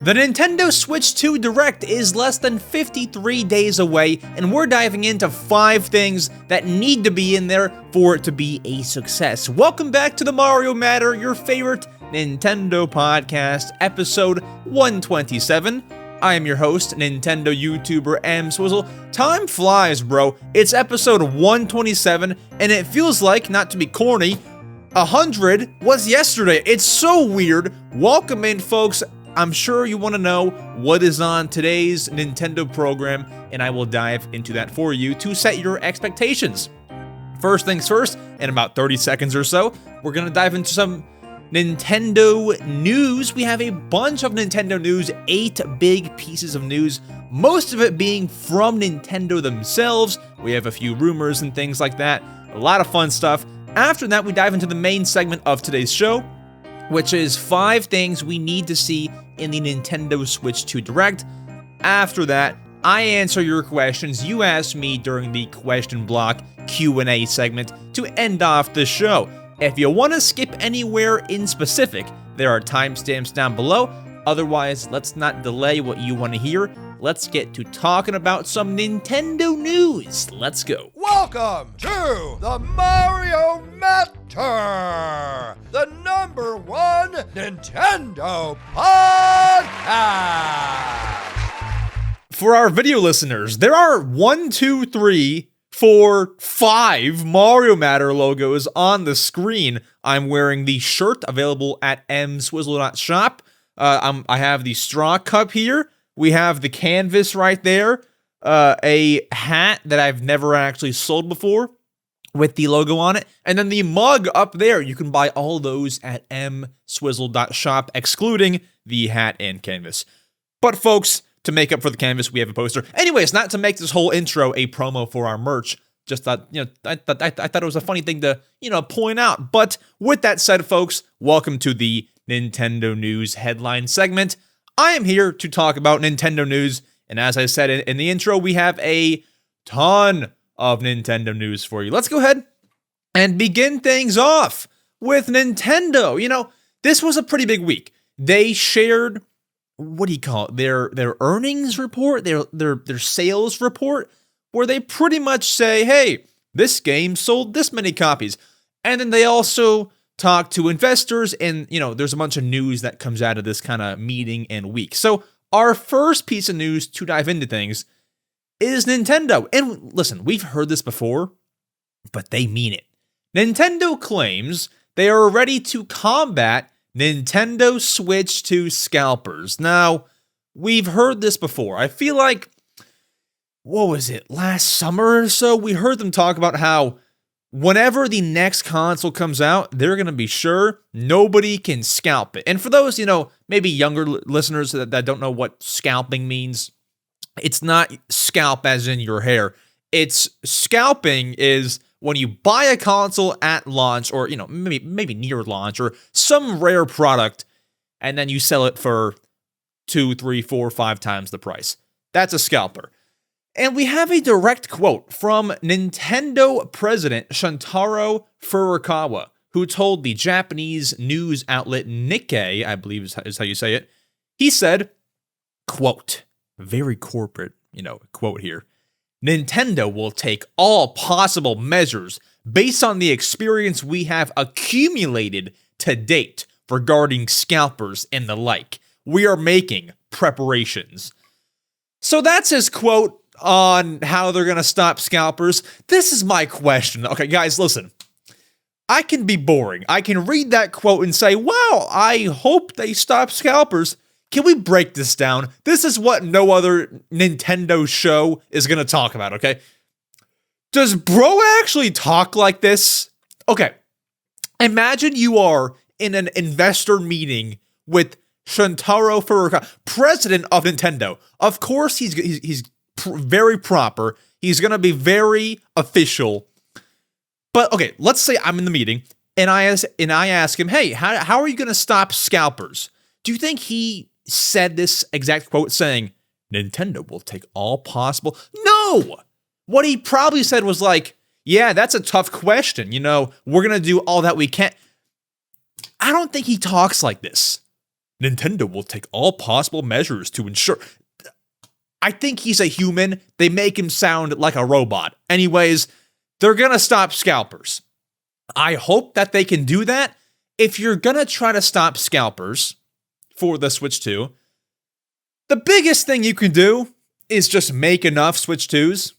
The Nintendo Switch 2 Direct is less than 53 days away, and we're diving into 5 things that need to be in there for it to be a success. Welcome back to the Mario Matter, your favorite Nintendo podcast, episode 127. I am your host, Nintendo YouTuber EmSwizzle. Time flies, bro. It's episode 127, and it feels like, not to be corny, 100 was yesterday. It's so weird. Welcome in, folks. I'm sure you want to know what is on today's Nintendo program, and I will dive into that for you to set your expectations. First things first, in about 30 seconds or so, we're going to dive into some Nintendo news. We have a bunch of Nintendo news, 8 big pieces of news, most of it being from Nintendo themselves. We have a few rumors and things like that, a lot of fun stuff. After that, we dive into the main segment of today's show, which is 5 things we need to see in the Nintendo Switch 2 Direct. After that, I answer your questions you asked me during the question block Q&A segment to end off the show. If you want to skip anywhere in specific, there are timestamps down below. Otherwise, let's not delay what you want to hear. Let's get to talking about some Nintendo news. Let's go. Welcome to the Mario Matter, the #1 Nintendo podcast. For our video listeners, there are 1, 2, 3, 4, 5 Mario Matter logos on the screen. I'm wearing the shirt available at EmSwizzle.shop. I have the straw cup here. We have the canvas right there. A hat that I've never actually sold before with the logo on it. And then the mug up there. You can buy all those at EmSwizzle.shop, excluding the hat and canvas. But folks, to make up for the canvas, we have a poster. Anyways, not to make this whole intro a promo for our merch. Just thought, I thought it was a funny thing to, point out. But with that said, folks, welcome to the Nintendo News headline segment. I am here to talk about Nintendo news, and as I said in the intro, we have a ton of Nintendo news for you. Let's go ahead and begin things off with Nintendo. This was a pretty big week. They shared, what do you call it, their earnings report, their sales report, where they pretty much say, hey, this game sold this many copies. And then they also talk to investors, and there's a bunch of news that comes out of this kind of meeting and week. So our first piece of news to dive into things is Nintendo. And listen, we've heard this before, but they mean it. Nintendo claims they are ready to combat Nintendo Switch 2 scalpers. Now, we've heard this before. I feel like, what was it, last summer or so? We heard them talk about how whenever the next console comes out, they're going to be sure nobody can scalp it. And for those, maybe younger listeners that don't know what scalping means, it's not scalp as in your hair. It's scalping is when you buy a console at launch or, maybe near launch or some rare product, and then you sell it for 2, 3, 4, 5 times the price. That's a scalper. And we have a direct quote from Nintendo President Shuntaro Furukawa, who told the Japanese news outlet Nikkei, I believe is how you say it. He said, quote, very corporate, quote here, Nintendo will take all possible measures based on the experience we have accumulated to date regarding scalpers and the like. We are making preparations. So that's his quote on how they're going to stop scalpers. This is my question. Okay, guys, listen. I can be boring. I can read that quote and say, wow, I hope they stop scalpers. Can we break this down? This is what no other Nintendo show is going to talk about, okay? Does bro actually talk like this? Okay, imagine you are in an investor meeting with Shuntaro Furukawa, president of Nintendo. Of course, he's very proper. He's going to be very official. But okay, let's say I'm in the meeting and I ask him, hey, how are you going to stop scalpers? Do you think he said this exact quote saying, Nintendo will take all possible? No! What he probably said was like, yeah, that's a tough question. We're going to do all that we can. I don't think he talks like this. Nintendo will take all possible measures to ensure. I think he's a human. They make him sound like a robot. Anyways, they're going to stop scalpers. I hope that they can do that. If you're going to try to stop scalpers for the Switch 2, the biggest thing you can do is just make enough Switch 2s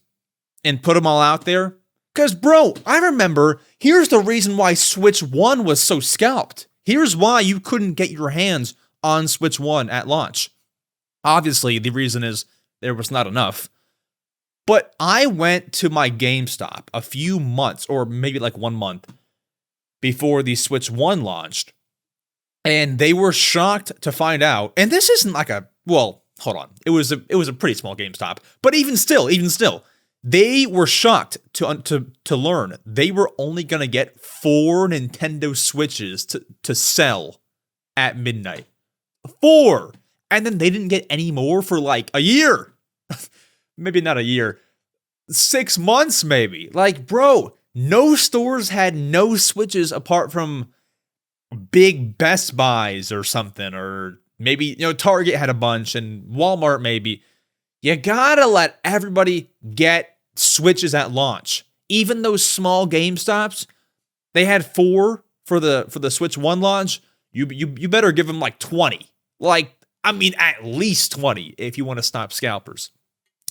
and put them all out there. Because, bro, I remember, here's the reason why Switch 1 was so scalped. Here's why you couldn't get your hands on Switch 1 at launch. Obviously, the reason is there was not enough. But I went to my GameStop a few months, or maybe like 1 month, before the Switch 1 launched. And they were shocked to find out, and this isn't like a, well, hold on. It was a pretty small GameStop. But even still, they were shocked to learn they were only going to get 4 Nintendo Switches to sell at midnight. 4! And then they didn't get any more for like a year. Maybe not a year. 6 months maybe. Like, bro, no stores had no Switches apart from big Best Buys or something. Or maybe, Target had a bunch and Walmart maybe. You gotta let everybody get Switches at launch. Even those small GameStops, they had 4 for the Switch 1 launch. You better give them like 20. At least 20 if you want to stop scalpers.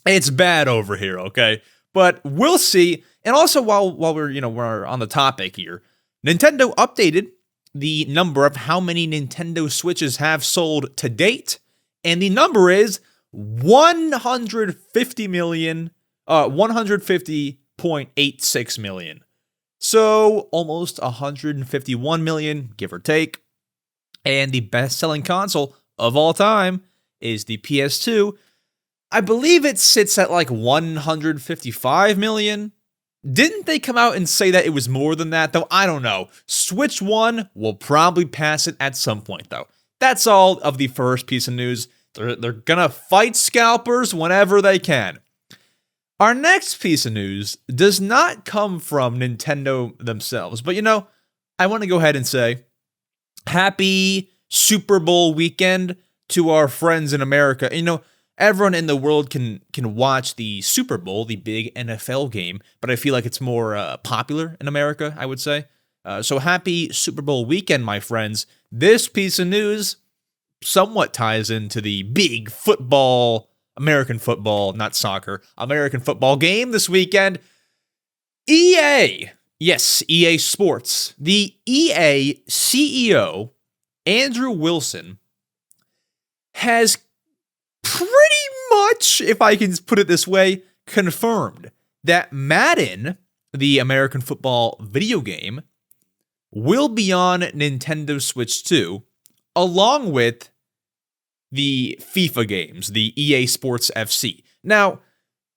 It's bad over here, okay? But we'll see. And also, while we're on the topic here, Nintendo updated the number of how many Nintendo Switches have sold to date, and the number is 150.86 million. So almost 151 million, give or take. And the best-selling console of all time is the PS2. I believe it sits at like 155 million. Didn't they come out and say that it was more than that, though? I don't know. Switch 1 will probably pass it at some point, though. That's all of the first piece of news. They're gonna fight scalpers whenever they can. Our next piece of news does not come from Nintendo themselves, but I want to go ahead and say happy Super Bowl weekend to our friends in America. Everyone in the world can watch the Super Bowl, the big NFL game, but I feel like it's more popular in America, I would say. So happy Super Bowl weekend, my friends. This piece of news somewhat ties into the big football, American football, not soccer, American football game this weekend. EA, yes, EA Sports. The EA CEO, Andrew Wilson, has pretty much, if I can put it this way, confirmed that Madden, the American football video game, will be on Nintendo Switch 2, along with the FIFA games, the EA Sports FC. Now,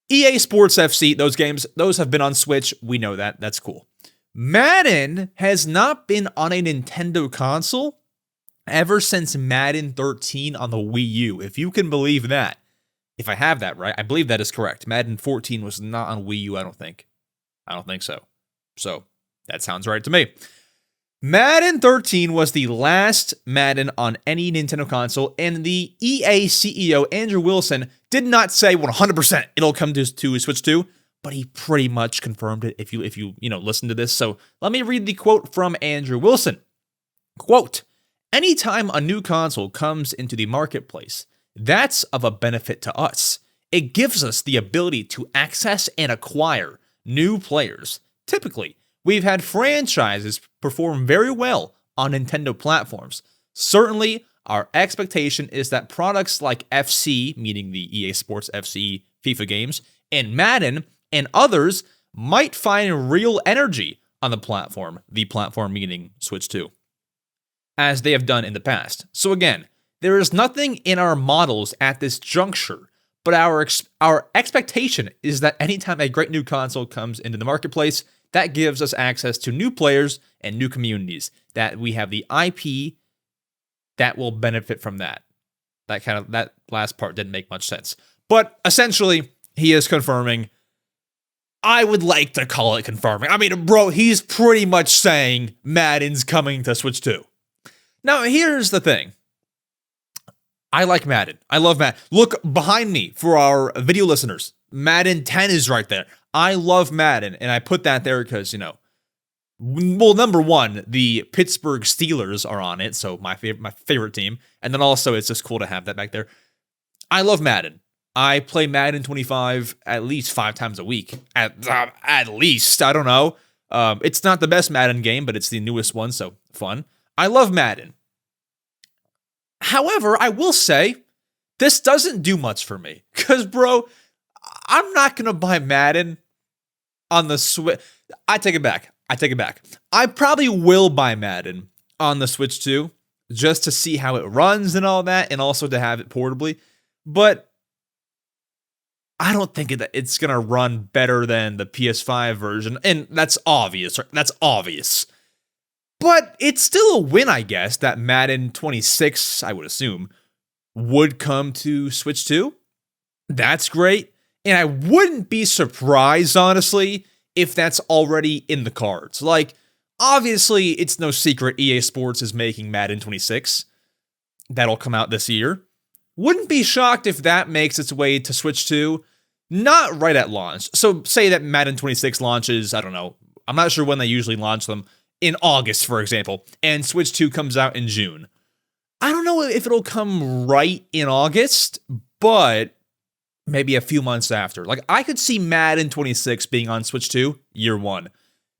EA Sports FC, those games, those have been on Switch. We know that. That's cool. Madden has not been on a Nintendo console ever since Madden 13 on the Wii U, if you can believe that. If I have that right, I believe that is correct. Madden 14 was not on Wii U, I don't think. I don't think so. So, that sounds right to me. Madden 13 was the last Madden on any Nintendo console, and the EA CEO, Andrew Wilson, did not say 100% it'll come to Switch 2, but he pretty much confirmed it if you listen to this. So, let me read the quote from Andrew Wilson. Quote, "Anytime a new console comes into the marketplace, that's of a benefit to us. It gives us the ability to access and acquire new players. Typically, we've had franchises perform very well on Nintendo platforms. Certainly, our expectation is that products like FC, meaning the EA Sports FC FIFA games, and Madden, and others might find real energy on the platform meaning Switch 2. As they have done in the past. So again, there is nothing in our models at this juncture, but our expectation is that anytime a great new console comes into the marketplace, that gives us access to new players and new communities, that we have the IP that will benefit from that. That last part didn't make much sense. But essentially, he is confirming. I would like to call it confirming. I mean, bro, he's pretty much saying Madden's coming to Switch 2. Now, here's the thing. I like Madden. I love Madden. Look behind me for our video listeners. Madden 10 is right there. I love Madden, and I put that there because, well, number one, the Pittsburgh Steelers are on it, so my favorite team, and then also it's just cool to have that back there. I love Madden. I play Madden 25 at least 5 times a week. At least, I don't know. It's not the best Madden game, but it's the newest one, so fun. I love Madden. However, I will say, this doesn't do much for me. Because, bro, I'm not going to buy Madden on the Switch. I take it back. I probably will buy Madden on the Switch too, just to see how it runs and all that, and also to have it portably. But I don't think it's going to run better than the PS5 version, and that's obvious. Right? That's obvious. But it's still a win, I guess, that Madden 26, I would assume, would come to Switch 2. That's great. And I wouldn't be surprised, honestly, if that's already in the cards. Like, obviously, it's no secret EA Sports is making Madden 26. That'll come out this year. Wouldn't be shocked if that makes its way to Switch 2. Not right at launch. So, say that Madden 26 launches, I don't know, I'm not sure when they usually launch them, in August, for example, and Switch 2 comes out in June. I don't know if it'll come right in August, but maybe a few months after. Like, I could see Madden 26 being on Switch 2 year one.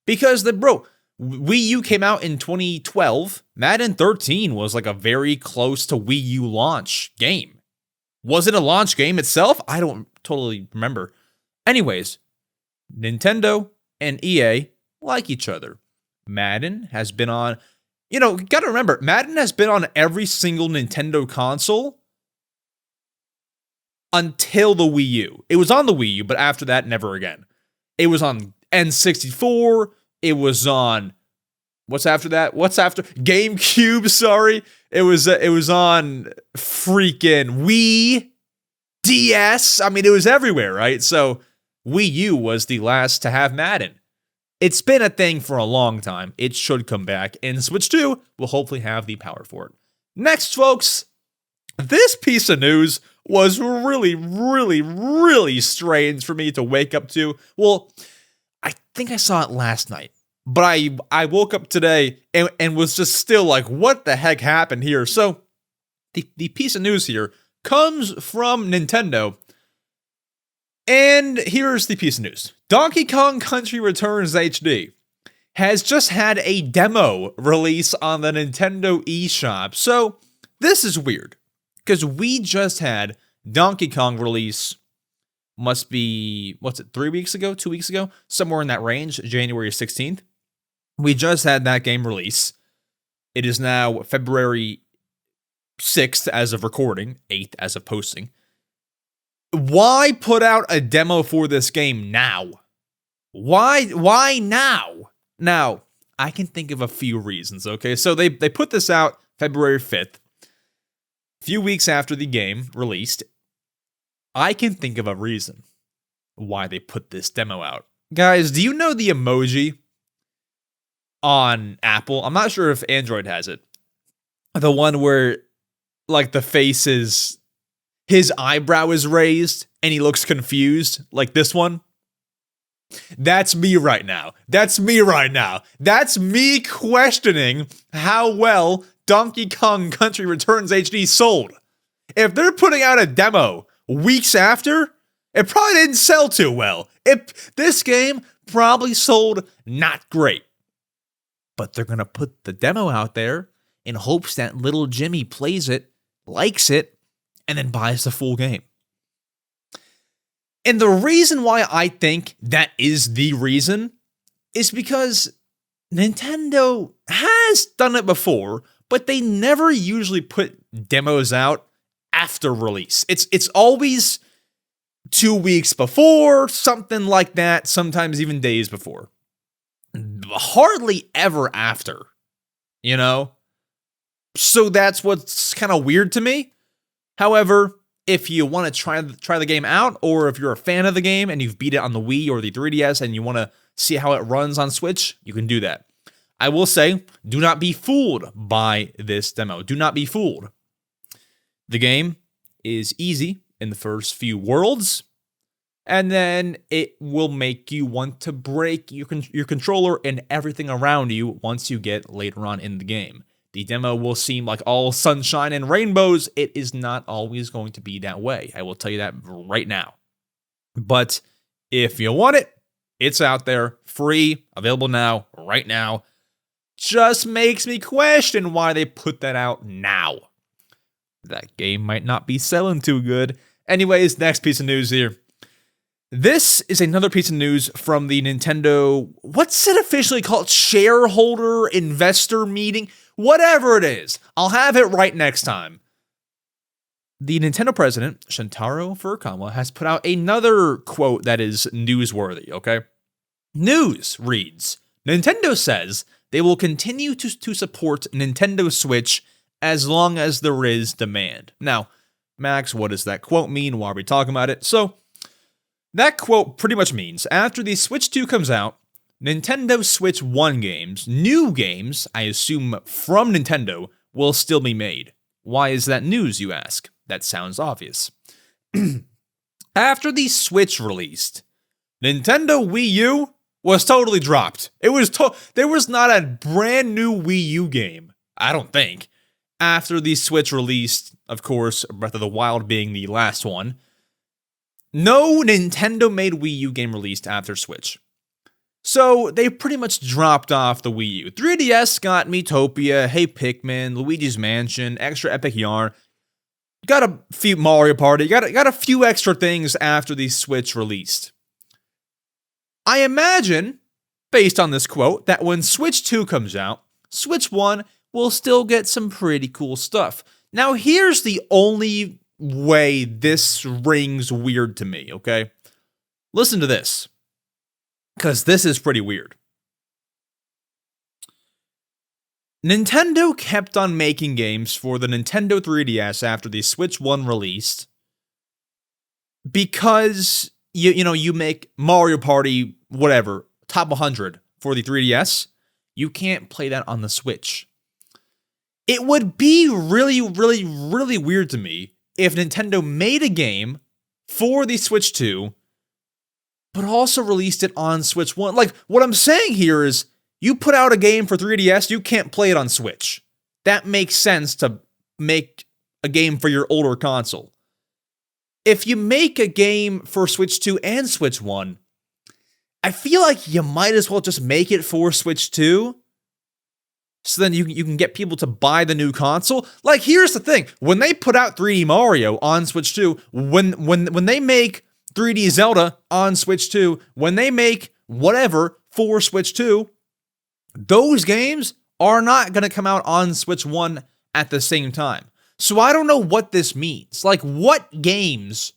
Because, Wii U came out in 2012. Madden 13 was like a very close to Wii U launch game. Was it a launch game itself? I don't totally remember. Anyways, Nintendo and EA like each other. Madden has been on, gotta remember, Madden has been on every single Nintendo console until the Wii U. It was on the Wii U, but after that, never again. It was on N64. It was on, what's after that? GameCube, sorry. It was on freaking Wii, DS. I mean, it was everywhere, right? So Wii U was the last to have Madden. It's been a thing for a long time. It should come back, and Switch 2 will hopefully have the power for it. Next, folks, this piece of news was really, really, really strange for me to wake up to. Well, I think I saw it last night, but I woke up today and was just still like, what the heck happened here? So the piece of news here comes from Nintendo. And here's the piece of news. Donkey Kong Country Returns HD has just had a demo release on the Nintendo eShop. So this is weird, because we just had Donkey Kong release, must be, 3 weeks ago, 2 weeks ago? Somewhere in that range, January 16th. We just had that game release. It is now February 6th as of recording, 8th as of posting. Why put out a demo for this game now? Why now? Now, I can think of a few reasons, okay? So they put this out February 5th, a few weeks after the game released. I can think of a reason why they put this demo out. Guys, do you know the emoji on Apple? I'm not sure if Android has it. The one where, like, the face is, his eyebrow is raised and he looks confused, like this one. That's me right now. That's me questioning how well Donkey Kong Country Returns HD sold. If they're putting out a demo weeks after, it probably didn't sell too well. This game probably sold not great. But they're going to put the demo out there in hopes that little Jimmy plays it, likes it, and then buys the full game. And the reason why I think that is the reason is because Nintendo has done it before, but they never usually put demos out after release. It's always 2 weeks before, something like that, sometimes even days before. Hardly ever after, So that's what's kind of weird to me. However, if you want to try the game out, or if you're a fan of the game and you've beat it on the Wii or the 3DS and you want to see how it runs on Switch, you can do that. I will say, do not be fooled by this demo. Do not be fooled. The game is easy in the first few worlds, and then it will make you want to break your controller and everything around you once you get later on in the game. The demo will seem like all sunshine and rainbows. It is not always going to be that way. I will tell you that right now. But if you want it, it's out there, free, available now, right now. Just makes me question why they put that out now. That game might not be selling too good. Anyways, next piece of news here. This is another piece of news from the Nintendo, what's it officially called? Shareholder investor meeting? Whatever it is. I'll have it right next time. The Nintendo President, Shuntaro Furukawa, has put out another quote that is newsworthy, okay? News reads, Nintendo says they will continue to support Nintendo Switch as long as there is demand. Now, Max, what does that quote mean? Why are we talking about it? So, that quote pretty much means after the Switch 2 comes out, Nintendo Switch 1 games, new games, I assume from Nintendo, will still be made. Why is that news, you ask? That sounds obvious. After the Switch released, Nintendo Wii U was totally dropped. There was not a brand new Wii U game, I don't think. After the Switch released, of course, Breath of the Wild being the last one, no Nintendo-made Wii U game released after Switch. So they pretty much dropped off the Wii U. 3DS got Miitopia, Hey Pikmin, Luigi's Mansion, Extra Epic Yarn. Got a few Mario Party, got a few extra things after the Switch released. I imagine, based on this quote, that when Switch 2 comes out, Switch 1 will still get some pretty cool stuff. Now here's the only way this rings weird to me, okay? Listen to this, because this is pretty weird. Nintendo kept on making games for the Nintendo 3DS after the Switch 1 released because, you make Mario Party, whatever, top 100 for the 3DS, you can't play that on the Switch. It would be really, really, really weird to me if Nintendo made a game for the Switch 2, but also released it on Switch 1. Like, what I'm saying here is, you put out a game for 3DS, you can't play it on Switch. That makes sense to make a game for your older console. If you make a game for Switch 2 and Switch 1, I feel like you might as well just make it for Switch 2, so then you can get people to buy the new console. Like, here's the thing. When they put out 3D Mario on Switch 2, when they make 3D Zelda on Switch 2, when they make whatever for Switch 2, those games are not going to come out on Switch 1 at the same time. So I don't know what this means. Like, what games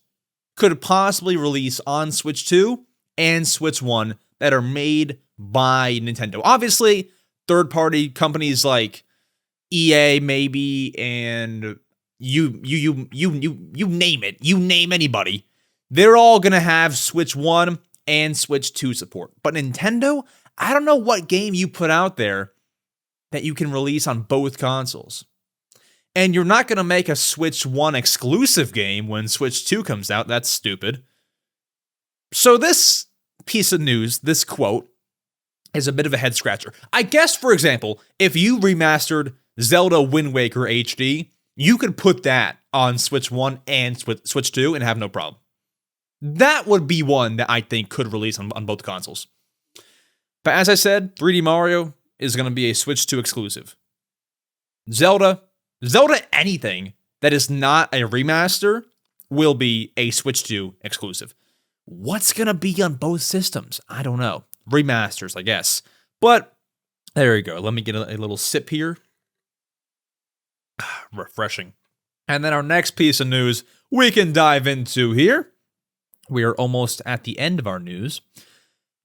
could possibly release on Switch 2 and Switch 1 that are made by Nintendo? Obviously, third-party companies like EA maybe, and you name it. You name anybody. They're all going to have Switch 1 and Switch 2 support. But Nintendo, I don't know what game you put out there that you can release on both consoles. And you're not going to make a Switch 1 exclusive game when Switch 2 comes out. That's stupid. So this piece of news, this quote, is a bit of a head scratcher. I guess, for example, if you remastered Zelda Wind Waker HD, you could put that on Switch 1 and Switch 2 and have no problem. That would be one that I think could release on both consoles. But as I said, 3D Mario is going to be a Switch 2 exclusive. Zelda anything that is not a remaster will be a Switch 2 exclusive. What's going to be on both systems? I don't know. Remasters, I guess. But there you go. Let me get a little sip here. Refreshing. And then our next piece of news we can dive into here. We are almost at the end of our news.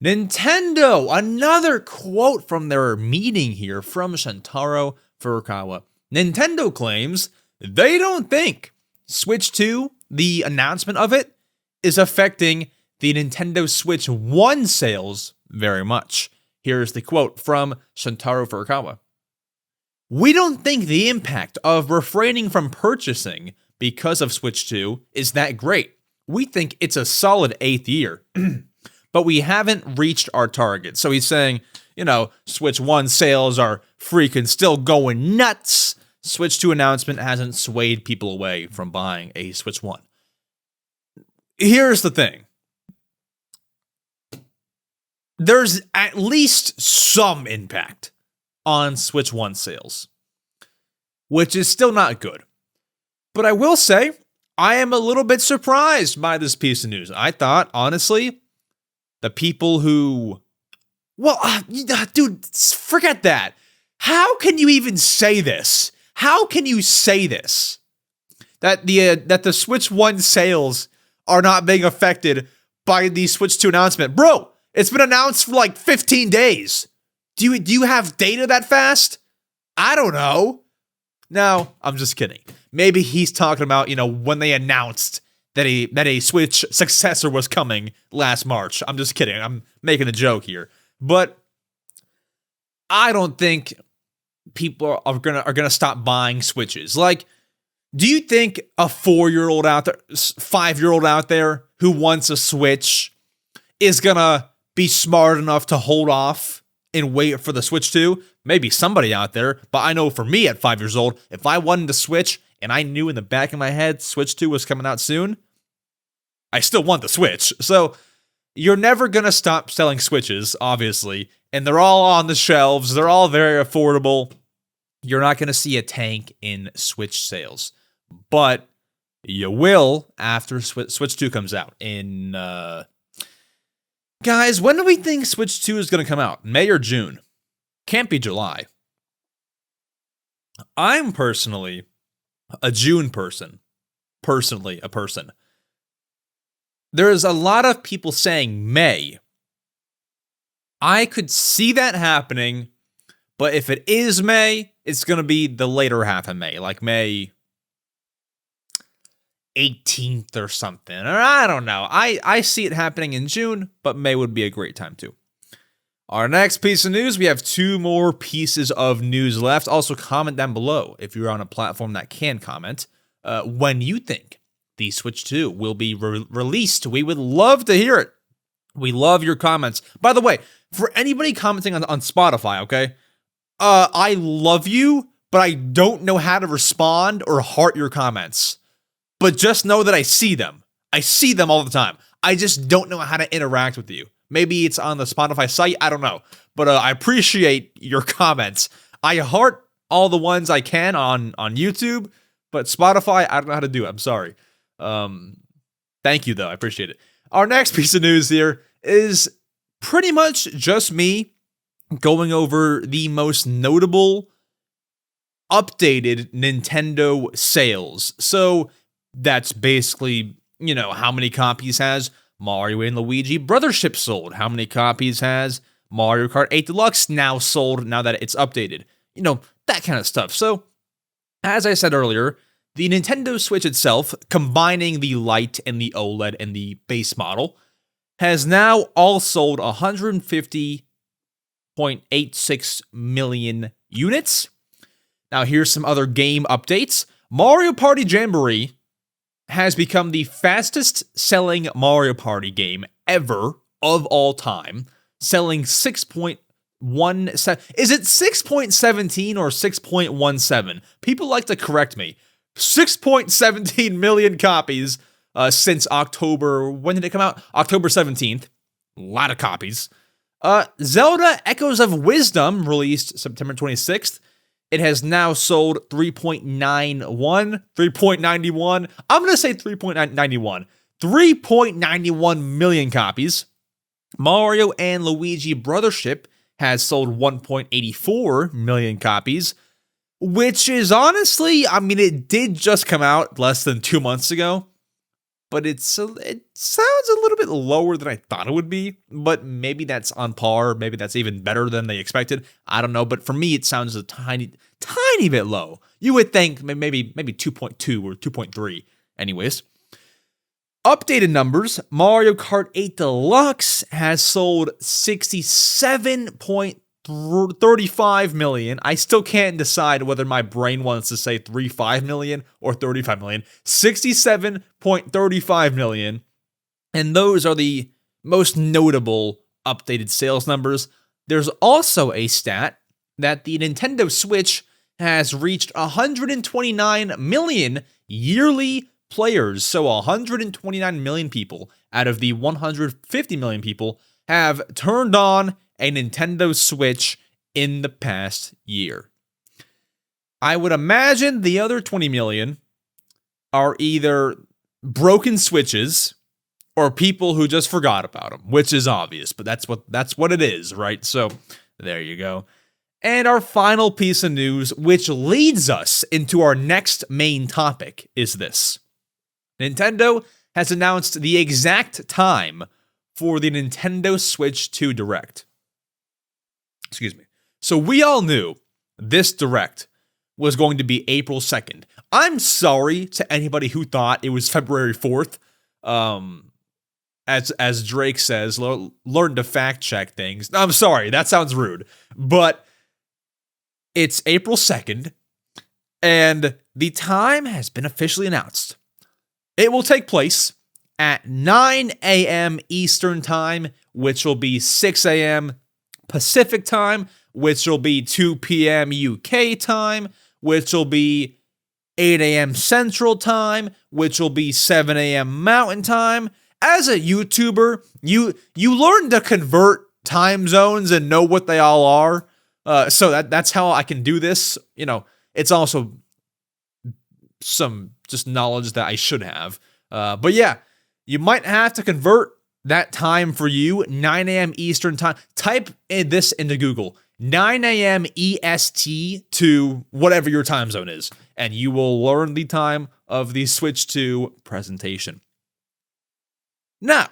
Nintendo, another quote from their meeting here from Shuntaro Furukawa. Nintendo claims they don't think Switch 2, the announcement of it, is affecting the Nintendo Switch 1 sales very much. Here's the quote from Shuntaro Furukawa. We don't think the impact of refraining from purchasing because of Switch 2 is that great. We think it's a solid 8th year, but we haven't reached our target. So he's saying, Switch 1 sales are freaking still going nuts. Switch 2 announcement hasn't swayed people away from buying a Switch 1. Here's the thing. There's at least some impact on Switch 1 sales, which is still not good. But I will say, I am a little bit surprised by this piece of news. I thought, honestly, the people who... dude, forget that. How can you even say this? How can you say this? That the Switch 1 sales are not being affected by the Switch 2 announcement. Bro, it's been announced for like 15 days. Do you have data that fast? I don't know. No, I'm just kidding. Maybe he's talking about, when they announced that a Switch successor was coming last March. I'm just kidding. I'm making a joke here. But I don't think people are gonna stop buying Switches. Like, do you think a 4-year-old out there, 5-year-old out there who wants a Switch is gonna be smart enough to hold off and wait for the Switch 2? Maybe somebody out there, but I know for me at 5 years old, if I wanted to Switch and I knew in the back of my head Switch 2 was coming out soon, I still want the Switch. So you're never going to stop selling Switches, obviously, and they're all on the shelves. They're all very affordable. You're not going to see a tank in Switch sales, but you will after Switch 2 comes out in... Guys, when do we think Switch 2 is going to come out? May or June? Can't be July. I'm personally a June person. Personally, a person. There's a lot of people saying May. I could see that happening, but if it is May, it's going to be the later half of May, like May 18th or something. Or I don't know. I see it happening in June, but May would be a great time too. Our next piece of news, we have 2 more pieces of news left. Also, comment down below if you're on a platform that can comment when you think the Switch 2 will be released. We would love to hear it. We love your comments. By the way, for anybody commenting on Spotify, okay? I love you, but I don't know how to respond or heart your comments. But just know that I see them. I see them all the time. I just don't know how to interact with you. Maybe it's on the Spotify site. I don't know. But I appreciate your comments. I heart all the ones I can on YouTube. But Spotify, I don't know how to do it. I'm sorry. Thank you, though. I appreciate it. Our next piece of news here is pretty much just me going over the most notable updated Nintendo sales. So that's basically, how many copies has Mario and Luigi Brothership sold? How many copies has Mario Kart 8 Deluxe now sold now that it's updated? That kind of stuff. So, as I said earlier, the Nintendo Switch itself, combining the Lite and the OLED and the base model, has now all sold 150.86 million units. Now, here's some other game updates. Mario Party Jamboree has become the fastest selling Mario Party game ever of all time, selling 6.17. Is it 6.17 or 6.17? People like to correct me. 6.17 million copies since October. When did it come out? October 17th. A lot of copies. Zelda Echoes of Wisdom, released September 26th. It has now sold 3.91. I'm going to say 3.91. 3.91 million copies. Mario and Luigi Brothership has sold 1.84 million copies, which is honestly, it did just come out less than 2 months ago, but it sounds a little bit lower than I thought it would be, but maybe that's on par. Maybe that's even better than they expected. I don't know, but for me, it sounds a tiny bit low. You would think maybe 2.2 or 2.3. Anyways, updated numbers. Mario Kart 8 Deluxe has sold 67.3 35 million. I still can't decide whether my brain wants to say 35 million or 35 million. 67.35 million. And those are the most notable updated sales numbers. There's also a stat that the Nintendo Switch has reached 129 million yearly players. So 129 million people out of the 150 million people have turned on a Nintendo Switch in the past year. I would imagine the other 20 million are either broken Switches or people who just forgot about them, which is obvious, but that's what it is, right? So there you go. And our final piece of news, which leads us into our next main topic, is this. Nintendo has announced the exact time for the Nintendo Switch 2 Direct. Excuse me. So we all knew this Direct was going to be April 2nd. I'm sorry to anybody who thought it was February 4th. As Drake says, learn to fact check things. I'm sorry, that sounds rude. But it's April 2nd, and the time has been officially announced. It will take place at 9 a.m. Eastern Time, which will be 6 a.m. Pacific Time, which will be 2 p.m. UK time, which will be 8 a.m. Central Time, which will be 7 a.m. Mountain Time. As a YouTuber, you learn to convert time zones and know what they all are. So that's how I can do this. You know, it's also some just knowledge that I should have. But yeah, you might have to convert that time for you, 9 a.m. Eastern Time. Type this into Google, 9 a.m. EST to whatever your time zone is, and you will learn the time of the Switch 2 presentation. Now,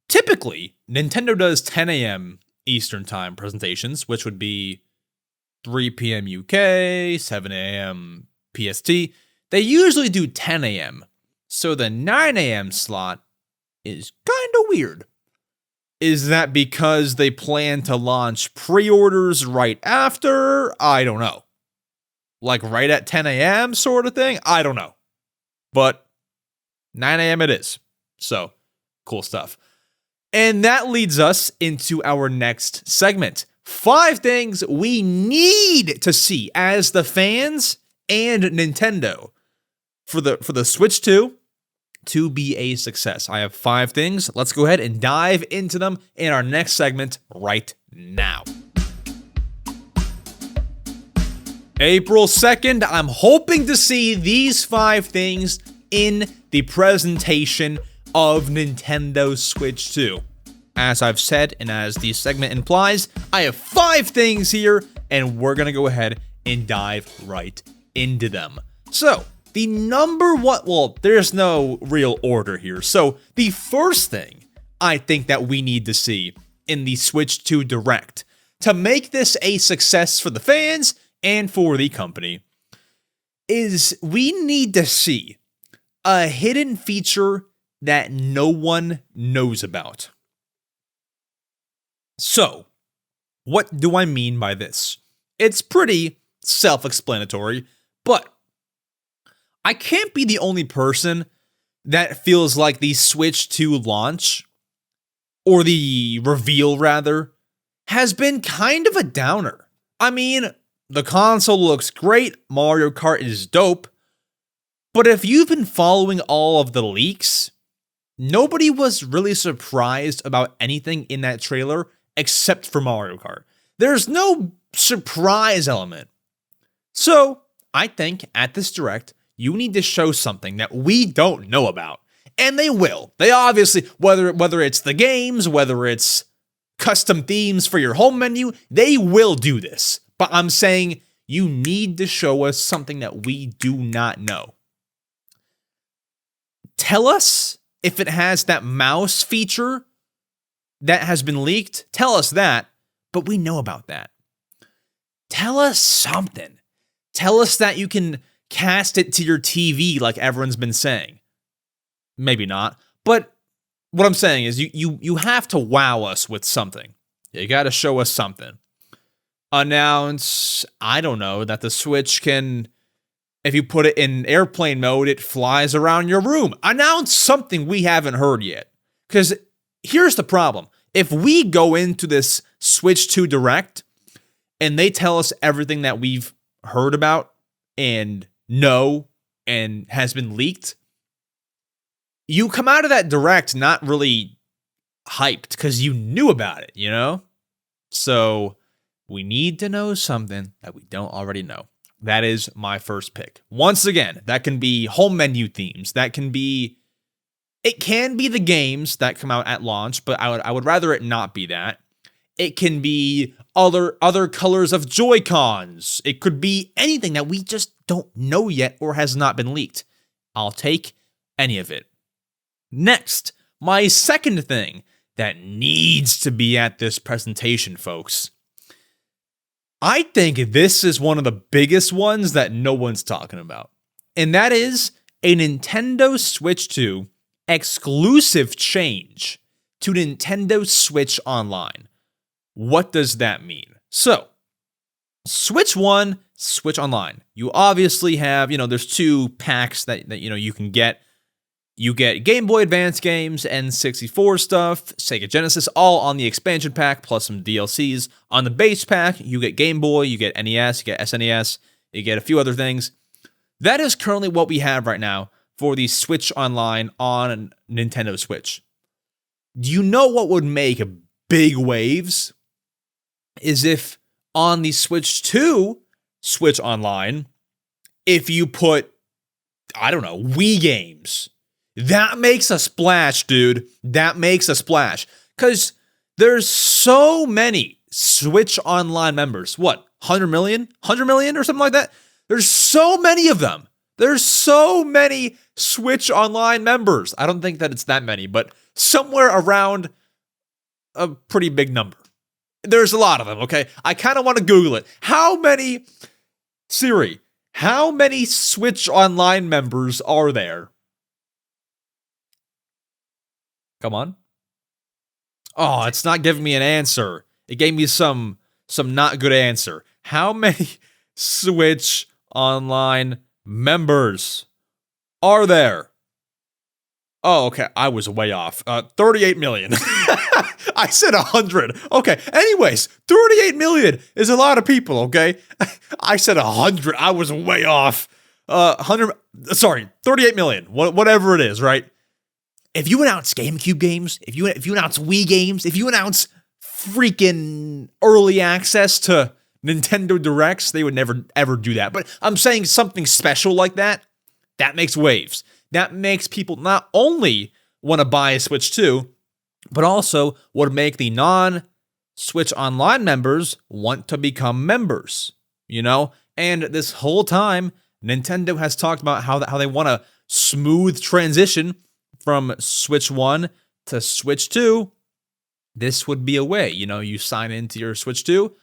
typically, Nintendo does 10 a.m. Eastern Time presentations, which would be 3 p.m. UK, 7 a.m. PST. They usually do 10 a.m., so the 9 a.m. slot is kind of weird. Is that because they plan to launch pre-orders right after? I don't know. Like right at 10 a.m. sort of thing? I don't know. But 9 a.m. it is. So, cool stuff. And that leads us into our next segment. 5 things we need to see as the fans and Nintendo for the Switch 2 to be a success. I have 5 things. Let's go ahead and dive into them in our next segment right now. April 2nd, I'm hoping to see these 5 things in the presentation of Nintendo Switch 2. As I've said, and as the segment implies, I have 5 things here, and we're going to go ahead and dive right into them. So, the number one, well, there's no real order here. So, the first thing I think that we need to see in the Switch 2 Direct to make this a success for the fans and for the company is we need to see a hidden feature that no one knows about. So, what do I mean by this? It's pretty self-explanatory, but I can't be the only person that feels like the Switch 2 launch, or the reveal rather, has been kind of a downer. I mean, the console looks great, Mario Kart is dope, but if you've been following all of the leaks, nobody was really surprised about anything in that trailer except for Mario Kart. There's no surprise element. So, I think at this Direct, you need to show something that we don't know about. And they will. They obviously, whether it's the games, whether it's custom themes for your home menu, they will do this. But I'm saying you need to show us something that we do not know. Tell us if it has that mouse feature that has been leaked. Tell us that, but we know about that. Tell us something. Tell us that you can cast it to your TV like everyone's been saying. Maybe not, but what I'm saying is you have to wow us with something. You got to show us something. Announce, I don't know, that the Switch can, if you put it in airplane mode, it flies around your room. Announce something we haven't heard yet. Because here's the problem. If we go into this Switch 2 Direct and they tell us everything that we've heard about and know and has been leaked, you come out of that Direct not really hyped because you knew about it, you know? So we need to know something that we don't already know. That is my first pick. Once again, that can be home menu themes. That can be, it can be the games that come out at launch, but I would rather it not be that. It can be other colors of Joy-Cons. It could be anything that we just don't know yet or has not been leaked. I'll take any of it. Next, my second thing that needs to be at this presentation, folks. I think this is one of the biggest ones that no one's talking about. And that is a Nintendo Switch 2 exclusive change to Nintendo Switch Online. What does that mean? So, Switch 1, Switch Online. You obviously have, there's 2 packs that you can get. You get Game Boy Advance games, N64 stuff, Sega Genesis, all on the expansion pack, plus some DLCs. On the base pack, you get Game Boy, you get NES, you get SNES, you get a few other things. That is currently what we have right now for the Switch Online on Nintendo Switch. Do you know what would make big waves? Is if on the Switch 2 Switch Online, if you put, I don't know, Wii games. That makes a splash, dude. That makes a splash. Because there's so many Switch Online members. What, 100 million? 100 million or something like that? There's so many of them. There's so many Switch Online members. I don't think that it's that many, but somewhere around a pretty big number. There's a lot of them, okay? I kind of want to Google it. Siri, how many Switch Online members are there? Come on. Oh, it's not giving me an answer. It gave me some not good answer. How many Switch Online members are there? Oh, okay. I was way off. 38 million. I said 100. Okay. Anyways, 38 million is a lot of people, okay? I said 100. I was way off. 38 million. Whatever it is, right? If you announce GameCube games, if you announce Wii games, if you announce freaking early access to Nintendo Directs, they would never, ever do that. But I'm saying something special like that, that makes waves. That makes people not only want to buy a Switch 2, but also would make the non-Switch Online members want to become members, And this whole time, Nintendo has talked about how they want a smooth transition from Switch 1 to Switch 2. This would be a way, you sign into your Switch 2,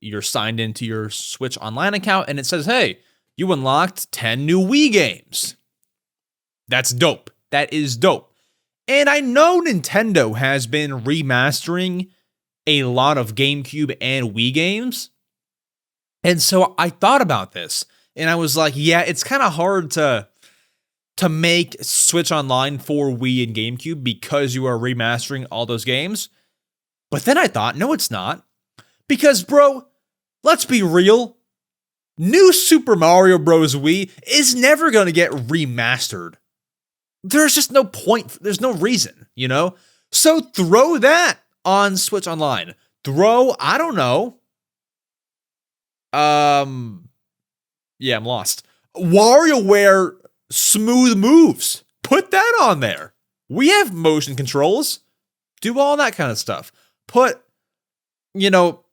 you're signed into your Switch Online account, and it says, hey, you unlocked 10 new Wii games. That's dope. That is dope. And I know Nintendo has been remastering a lot of GameCube and Wii games. And so I thought about this, and I was like, yeah, it's kind of hard to make Switch Online for Wii and GameCube because you are remastering all those games. But then I thought, no, it's not. Because, bro, let's be real. New Super Mario Bros. Wii is never going to get remastered. There's just no point. There's no reason, So throw that on Switch Online. I don't know. Yeah, I'm lost. WarioWare Smooth Moves. Put that on there. We have motion controls. Do all that kind of stuff. Put,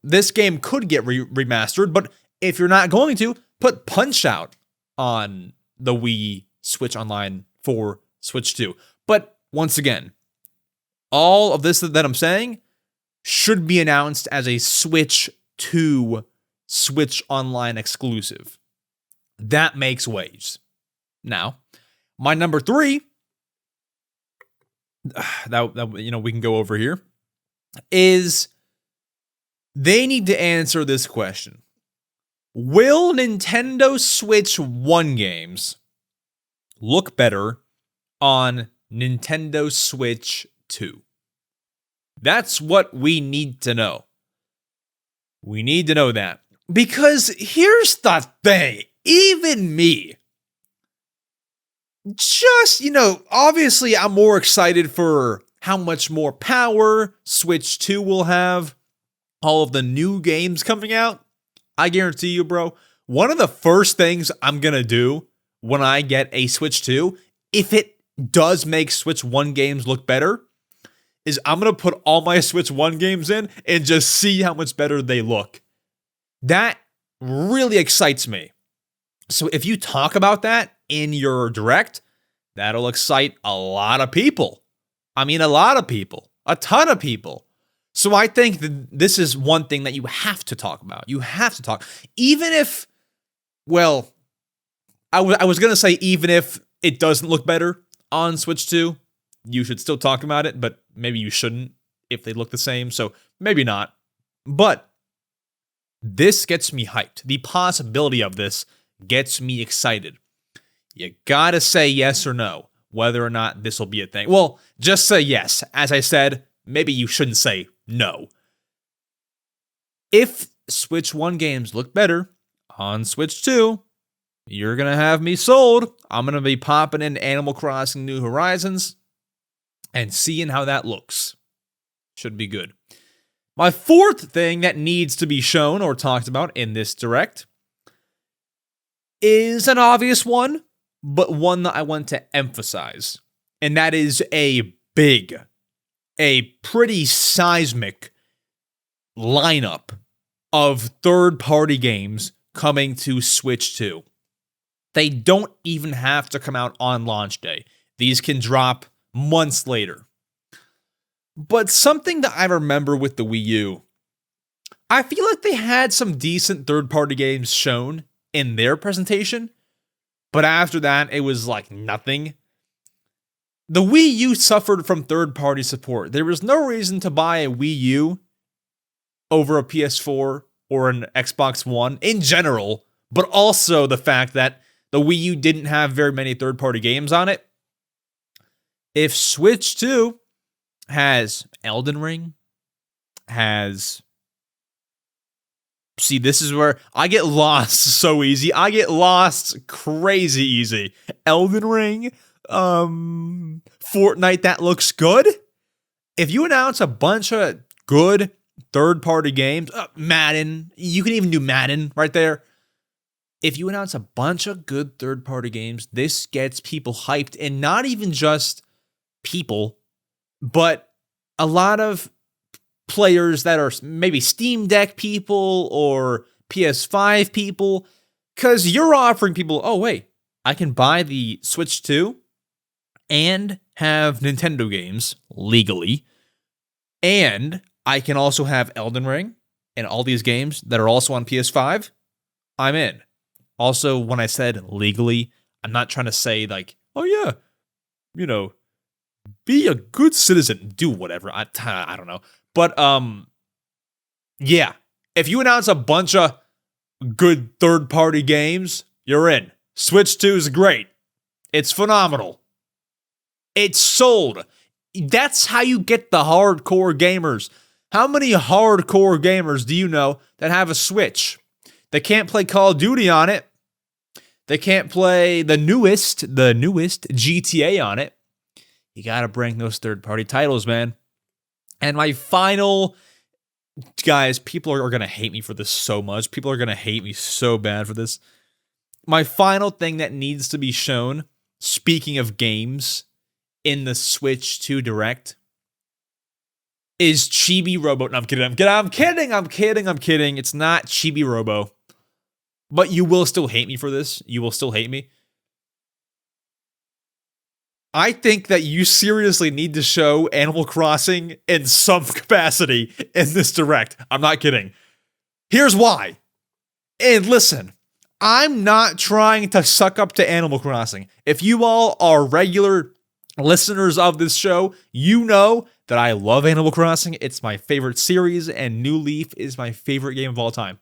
this game could get remastered, but if you're not going to, put Punch-Out on the Wii Switch Online for Switch 2. But once again, all of this that I'm saying should be announced as a Switch 2 Switch Online exclusive. That makes waves. Now, my number 3, that we can go over here, is They need to answer this question. Will Nintendo Switch 1 games look better on Nintendo Switch 2? That's what we need to know. We need to know that. Because here's the thing. Even me, just, obviously I'm more excited for how much more power Switch 2 will have. All of the new games coming out. I guarantee you, bro, one of the first things I'm going to do when I get a Switch 2, if it does make Switch 1 games look better, is I'm going to put all my Switch 1 games in and just see how much better they look. That really excites me. So if you talk about that in your direct, that'll excite a lot of people. I mean, a lot of people, a ton of people. So I think that this is one thing that you have to talk about. You have to talk. Even if, well, I was going to say even if it doesn't look better on Switch 2, you should still talk about it, but maybe you shouldn't if they look the same. So maybe not. But this gets me hyped. The possibility of this gets me excited. You gotta say yes or no, whether or not this will be a thing. Well, just say yes. As I said, maybe you shouldn't say no. If Switch 1 games look better on Switch 2, you're going to have me sold. I'm going to be popping in Animal Crossing New Horizons and seeing how that looks. Should be good. My fourth thing that needs to be shown or talked about in this direct is an obvious one, but one that I want to emphasize. And that is a pretty seismic lineup of third-party games coming to Switch 2. They don't even have to come out on launch day. These can drop months later. But something that I remember with the Wii U, I feel like they had some decent third-party games shown in their presentation, but after that, it was like nothing. The Wii U suffered from third-party support. There was no reason to buy a Wii U over a PS4 or an Xbox One in general, but also the fact that the Wii U didn't have very many third-party games on it. If Switch 2 has Elden Ring, See, this is where I get lost so easy. I get lost crazy easy. Elden Ring, Fortnite that looks good. If you announce a bunch of good third-party games, Madden, you can even do Madden right there. If you announce a bunch of good third-party games, this gets people hyped, and not even just people, but a lot of players that are maybe Steam Deck people or PS5 people, because you're offering people, oh wait, I can buy the Switch 2 and have Nintendo games legally, and I can also have Elden Ring and all these games that are also on PS5. I'm in. Also, when I said legally, I'm not trying to say like, oh yeah, be a good citizen, do whatever. I don't know. But, yeah, if you announce a bunch of good third-party games, you're in. Switch 2 is great. It's phenomenal. It's sold. That's how you get the hardcore gamers. How many hardcore gamers do you know that have a Switch? They can't play Call of Duty on it. They can't play the newest GTA on it. You gotta bring those third-party titles, man. And my final, guys, people are going to hate me for this so much. People are going to hate me so bad for this. My final thing that needs to be shown, speaking of games, in the Switch 2 Direct, is Chibi Robo. No, I'm kidding. It's not Chibi Robo. But you will still hate me for this. You will still hate me. I think that you seriously need to show Animal Crossing in some capacity in this direct. I'm not kidding. Here's why. And listen, I'm not trying to suck up to Animal Crossing. If you all are regular listeners of this show, you know that I love Animal Crossing. It's my favorite series, and New Leaf is my favorite game of all time.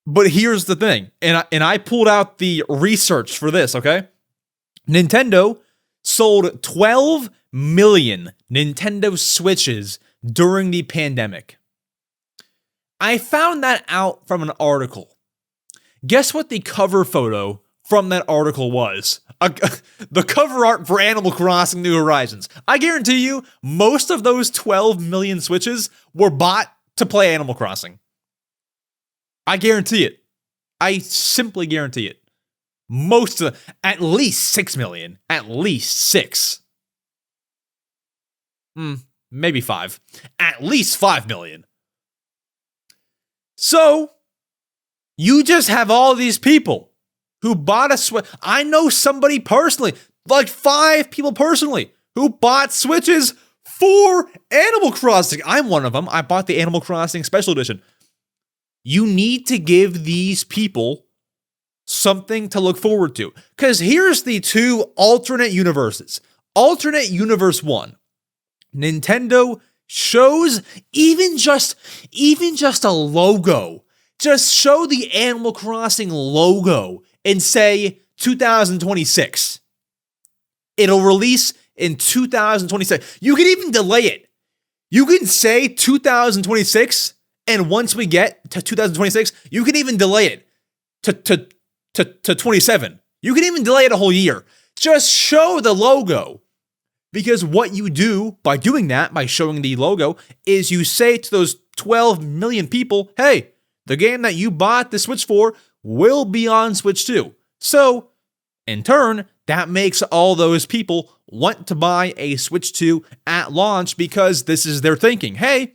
But here's the thing, and I pulled out the research for this, okay? Nintendo sold 12 million Nintendo Switches during the pandemic. I found that out from an article. Guess what the cover photo from that article was? The cover art for Animal Crossing New Horizons. I guarantee you, most of those 12 million Switches were bought to play Animal Crossing. I guarantee it. I simply guarantee it. Most of at least 6 million. At least 6. Maybe 5. At least 5 million. So, you just have all these people who bought a Switch. I know somebody personally, like 5 people personally, who bought Switches for Animal Crossing. I'm one of them. I bought the Animal Crossing Special Edition. You need to give these people something to look forward to. Because here's the 2 alternate universes. Alternate Universe 1. Nintendo shows even just a logo. Just show the Animal Crossing logo and say 2026. It'll release in 2026. You can even delay it. You can say 2026, and once we get to 2026, you can even delay it to 27. You can even delay it a whole year. Just show the logo. Because what you do by doing that, by showing the logo, is you say to those 12 million people, hey, the game that you bought the Switch for will be on Switch 2. So, in turn, that makes all those people want to buy a Switch 2 at launch because this is their thinking. Hey,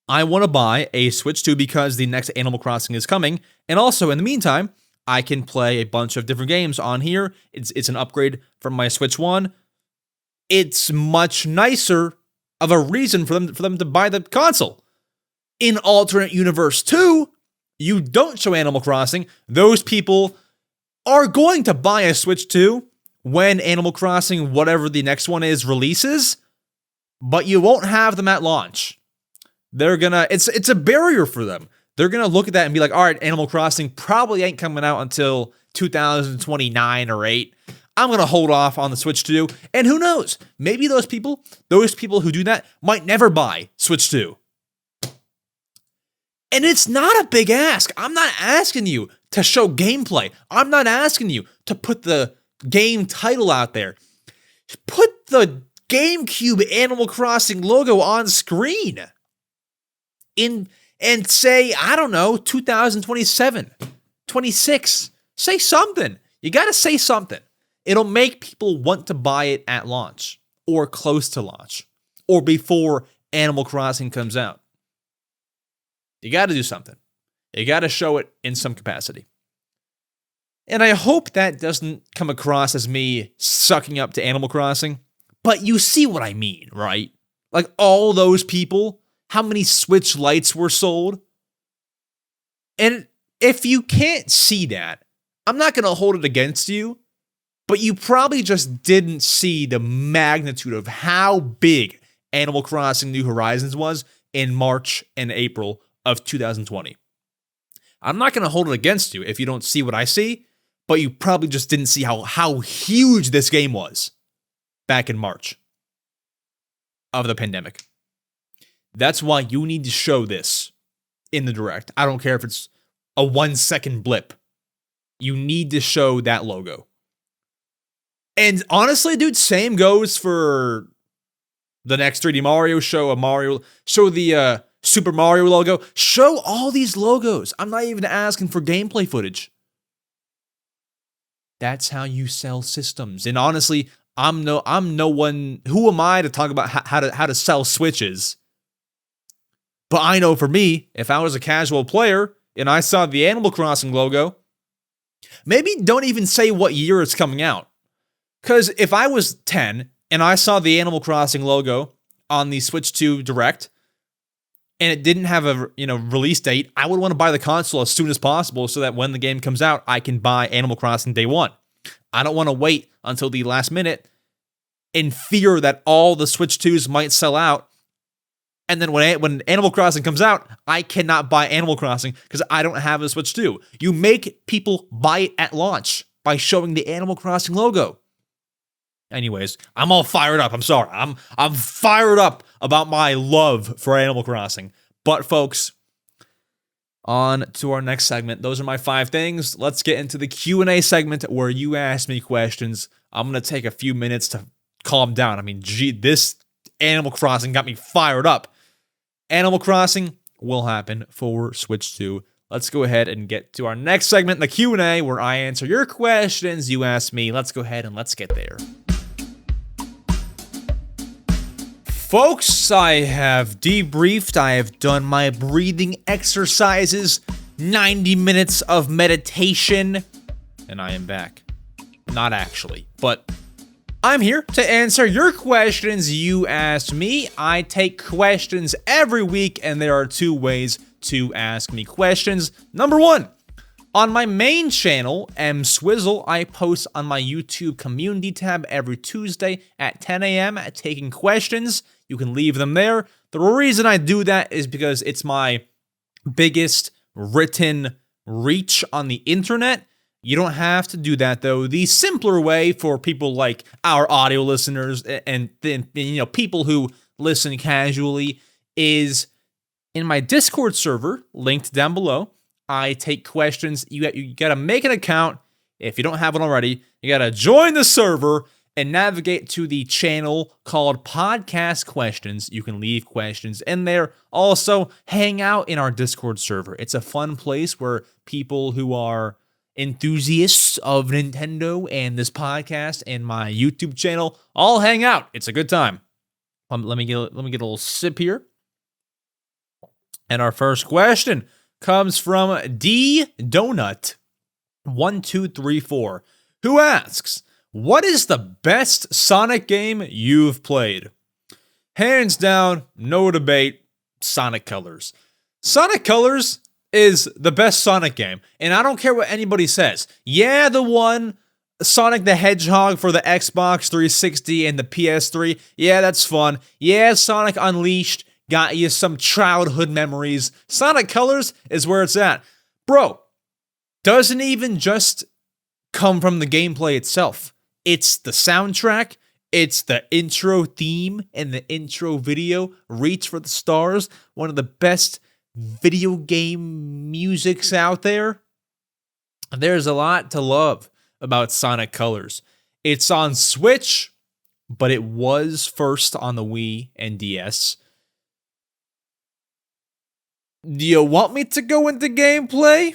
I want to buy a Switch 2 because the next Animal Crossing is coming. And also, in the meantime, I can play a bunch of different games on here. It's an upgrade from my Switch 1. It's much nicer of a reason for them to buy the console. In Alternate Universe 2, you don't show Animal Crossing. Those people are going to buy a Switch 2 when Animal Crossing, whatever the next one is, releases, but you won't have them at launch. It's a barrier for them. They're gonna look at that and be like, all right, Animal Crossing probably ain't coming out until 2029 or 8. I'm going to hold off on the Switch 2. And who knows? Maybe those people who do that might never buy Switch 2. And it's not a big ask. I'm not asking you to show gameplay. I'm not asking you to put the game title out there. Put the GameCube Animal Crossing logo on screen. And say, I don't know, 2027, 26. Say something. You got to say something. It'll make people want to buy it at launch, or close to launch, or before Animal Crossing comes out. You got to do something. You got to show it in some capacity. And I hope that doesn't come across as me sucking up to Animal Crossing, but you see what I mean, right? Like all those people, how many Switch Lights were sold? And if you can't see that, I'm not going to hold it against you. But you probably just didn't see the magnitude of how big Animal Crossing New Horizons was in March and April of 2020. I'm not going to hold it against you if you don't see what I see, but you probably just didn't see how huge this game was back in March of the pandemic. That's why you need to show this in the Direct. I don't care if it's a 1-second blip. You need to show that logo. And honestly, dude, same goes for the next 3D Mario show, show the Super Mario logo. Show all these logos. I'm not even asking for gameplay footage. That's how you sell systems. And honestly, I'm no one. Who am I to talk about how to sell Switches? But I know for me, if I was a casual player and I saw the Animal Crossing logo, maybe don't even say what year it's coming out. Because if I was 10 and I saw the Animal Crossing logo on the Switch 2 Direct and it didn't have a release date, I would want to buy the console as soon as possible so that when the game comes out, I can buy Animal Crossing day one. I don't want to wait until the last minute in fear that all the Switch 2s might sell out. And then when Animal Crossing comes out, I cannot buy Animal Crossing because I don't have a Switch 2. You make people buy it at launch by showing the Animal Crossing logo. Anyways, I'm all fired up. I'm sorry. I'm fired up about my love for Animal Crossing. But folks, on to our next segment. Those are my 5 things. Let's get into the Q&A segment where you ask me questions. I'm going to take a few minutes to calm down. I mean, gee, this Animal Crossing got me fired up. Animal Crossing will happen for Switch 2. Let's go ahead and get to our next segment, the Q&A, where I answer your questions. You ask me. Let's go ahead and let's get there. Folks, I have debriefed. I have done my breathing exercises, 90 minutes of meditation, and I am back. Not actually, but I'm here to answer your questions you asked me. I take questions every week, and there are 2 ways to ask me questions. Number 1, on my main channel, EmSwizzle, I post on my YouTube community tab every Tuesday at 10 a.m. taking questions. You can leave them there. The reason I do that is because it's my biggest written reach on the internet. You don't have to do that, though. The simpler way for people like our audio listeners and people who listen casually is in my Discord server, linked down below. I take questions. You got to make an account. If you don't have one already, you got to join the server and navigate to the channel called Podcast Questions. You can leave questions in there. Also, hang out in our Discord server. It's a fun place where people who are enthusiasts of Nintendo and this podcast and my YouTube channel all hang out. It's a good time. Let me get a little sip here. And our first question comes from D Donut 1234, who asks, what is the best Sonic game you've played? Hands down, no debate, Sonic Colors. Sonic Colors is the best Sonic game, and I don't care what anybody says. Yeah, the one, Sonic the Hedgehog for the Xbox 360 and the PS3, yeah, that's fun. Yeah, Sonic Unleashed got you some childhood memories. Sonic Colors is where it's at. Bro, doesn't even just come from the gameplay itself. It's the soundtrack, it's the intro theme and the intro video, Reach for the Stars, one of the best video game musics out there. There's a lot to love about Sonic Colors. It's on Switch, but it was first on the Wii and DS. Do you want me to go into gameplay?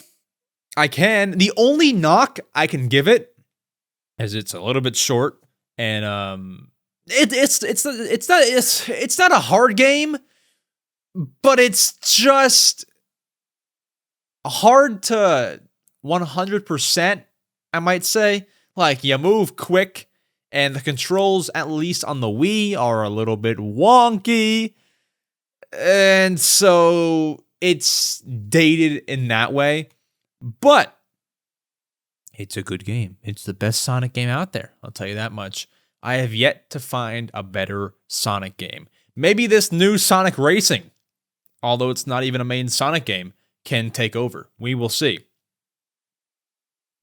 I can. The only knock I can give it is it's a little bit short, and it's not a hard game, but it's just hard to 100%, I might say. Like, you move quick, and the controls, at least on the Wii, are a little bit wonky, and so it's dated in that way, but it's a good game. It's the best Sonic game out there, I'll tell you that much. I have yet to find a better Sonic game. Maybe this new Sonic Racing, although it's not even a main Sonic game, can take over. We will see.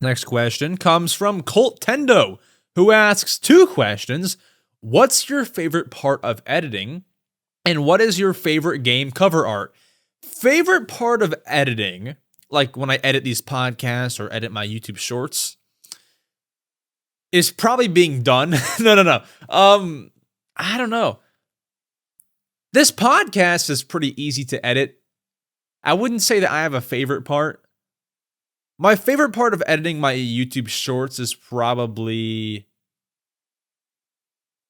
Next question comes from Colt Tendo, who asks 2 questions. What's your favorite part of editing? And what is your favorite game cover art? Favorite part of editing, like when I edit these podcasts or edit my YouTube shorts, is probably being done. No. I don't know. This podcast is pretty easy to edit. I wouldn't say that I have a favorite part. My favorite part of editing my YouTube shorts is probably,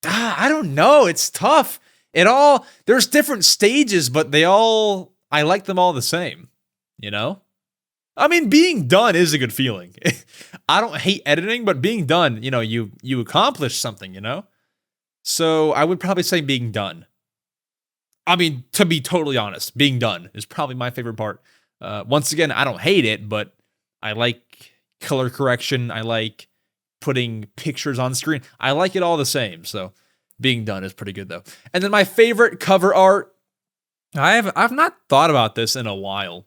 I don't know. It's tough. There's different stages, but I like them all the same, you know? I mean, being done is a good feeling. I don't hate editing, but being done, you accomplish something, you know? So I would probably say being done. I mean, to be totally honest, being done is probably my favorite part. Once again, I don't hate it, but I like color correction. I like putting pictures on screen. I like it all the same. So being done is pretty good though. And then my favorite cover art, I've not thought about this in a while.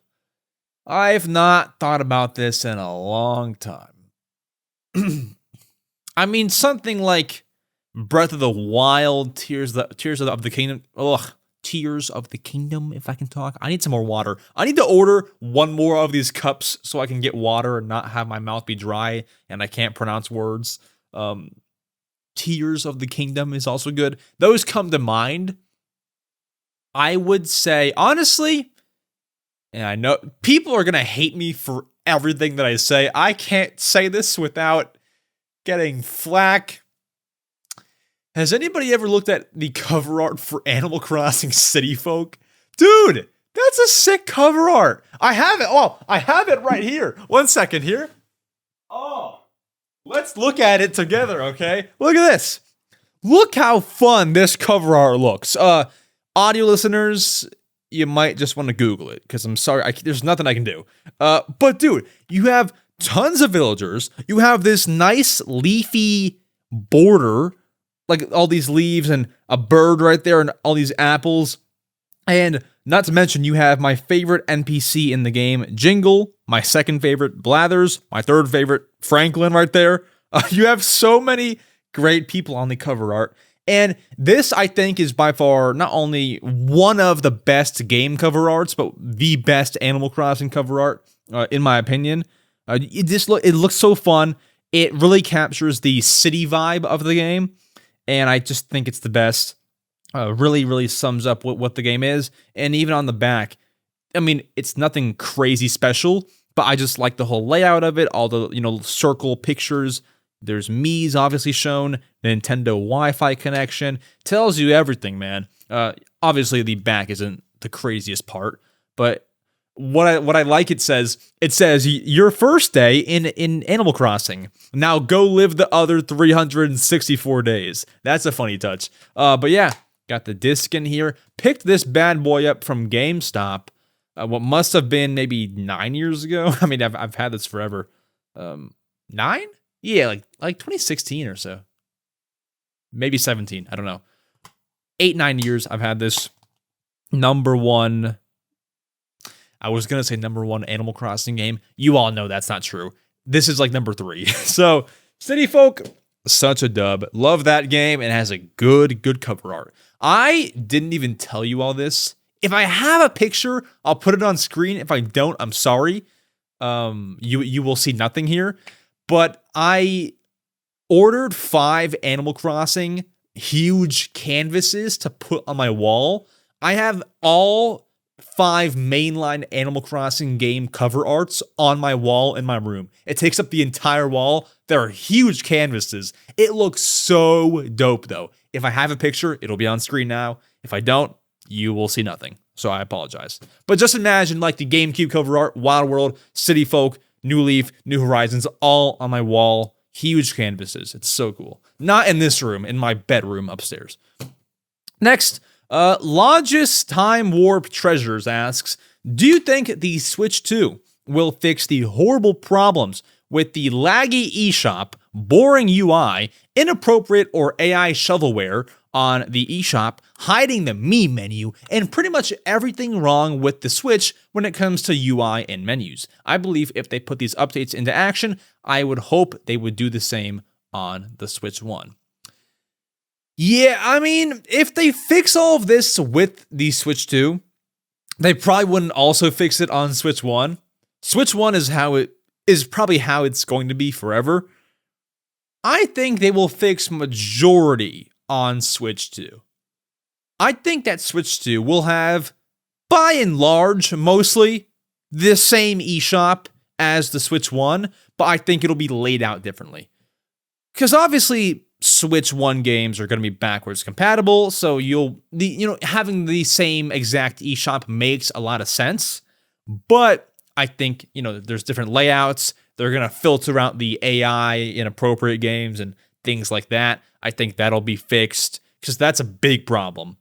I've not thought about this in a long time. I mean, something like Breath of the Wild, Tears of the Kingdom. Tears of the Kingdom, if I can talk. I need some more water. I need to order one more of these cups so I can get water and not have my mouth be dry and I can't pronounce words. Tears of the Kingdom is also good. Those come to mind. I would say, honestly, and I know people are going to hate me for everything that I say. I can't say this without getting flack. Has anybody ever looked at the cover art for Animal Crossing City Folk? Dude, that's a sick cover art. I have it. Oh, I have it right here. 1 second here. Oh, let's look at it together, okay? Look at this. Look how fun this cover art looks. Audio listeners, you might just want to Google it because I'm sorry, there's nothing I can do. But dude, you have tons of villagers. You have this nice leafy border, like all these leaves and a bird right there and all these apples. And not to mention, you have my favorite NPC in the game, Jingle, my second favorite, Blathers, my third favorite, Franklin right there. You have so many great people on the cover art. And this, I think, is by far not only one of the best game cover arts, but the best Animal Crossing cover art, in my opinion. It looks so fun. It really captures the city vibe of the game. And I just think it's the best. Really, really sums up what the game is. And even on the back, I mean, it's nothing crazy special, but I just like the whole layout of it. All the, circle pictures. There's Mii's obviously shown. The Nintendo Wi-Fi connection. Tells you everything, man. Obviously, the back isn't the craziest part, but what I like, it says your first day in Animal Crossing. Now go live the other 364 days. That's a funny touch. But yeah, got the disc in here. Picked this bad boy up from GameStop. What must have been maybe 9 years ago. I mean, I've had this forever. 9? Yeah, like 2016 or so. Maybe 17. I don't know. 8-9 years I've had this. Number one. I was going to say number one Animal Crossing game. You all know that's not true. This is like number 3. So, City Folk, such a dub. Love that game. It has a good cover art. I didn't even tell you all this. If I have a picture, I'll put it on screen. If I don't, I'm sorry. You will see nothing here. But I ordered 5 Animal Crossing huge canvases to put on my wall. I have all 5 mainline Animal Crossing game cover arts on my wall in my room. It takes up the entire wall. There are huge canvases. It looks so dope, though. If I have a picture, it'll be on screen now. If I don't, you will see nothing. So I apologize. But just imagine like the GameCube cover art, Wild World, City Folk, New Leaf, New Horizons, all on my wall. Huge canvases. It's so cool. Not in this room, in my bedroom upstairs. Next, Logis Time Warp Treasures asks, do you think the Switch 2 will fix the horrible problems with the laggy eShop, boring UI, inappropriate or AI shovelware on the eShop, hiding the Me menu, and pretty much everything wrong with the Switch when it comes to UI and menus? I believe if they put these updates into action, I would hope they would do the same on the Switch 1. Yeah, I mean, if they fix all of this with the Switch 2, they probably wouldn't also fix it on Switch 1. Switch 1 is probably how it's going to be forever. I think they will fix majority on Switch 2. I think that Switch 2 will have, by and large, mostly the same eShop as the Switch 1, but I think it'll be laid out differently. Because obviously, Switch 1 games are going to be backwards compatible, so having the same exact eShop makes a lot of sense. But I think, there's different layouts. They're going to filter out the AI inappropriate games and things like that. I think that'll be fixed because that's a big problem.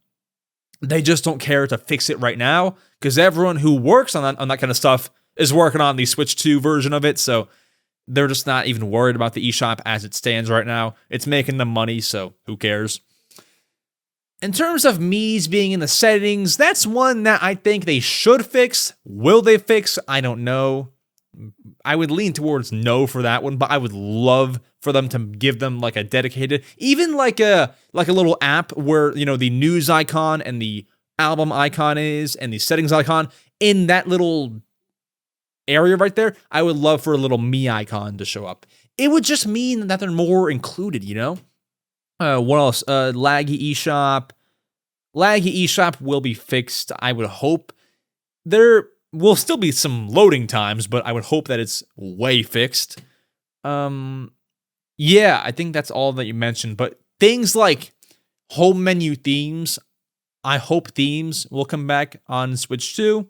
They just don't care to fix it right now because everyone who works on that kind of stuff is working on the Switch 2 version of it, so they're just not even worried about the eShop as it stands right now. It's making them money, so who cares? In terms of Mii's being in the settings, that's one that I think they should fix. Will they fix? I don't know. I would lean towards no for that one, but I would love for them to give them like a dedicated, even like a little app where, you know, the news icon and the album icon is and the settings icon in that little area right there. I would love for a little Mii icon to show up. It would just mean that they're more included, you know? What else? Laggy eShop. Laggy eShop will be fixed, I would hope. There will still be some loading times, but I would hope that it's way fixed. Yeah, I think that's all that you mentioned. But things like home menu themes, I hope themes will come back on Switch 2.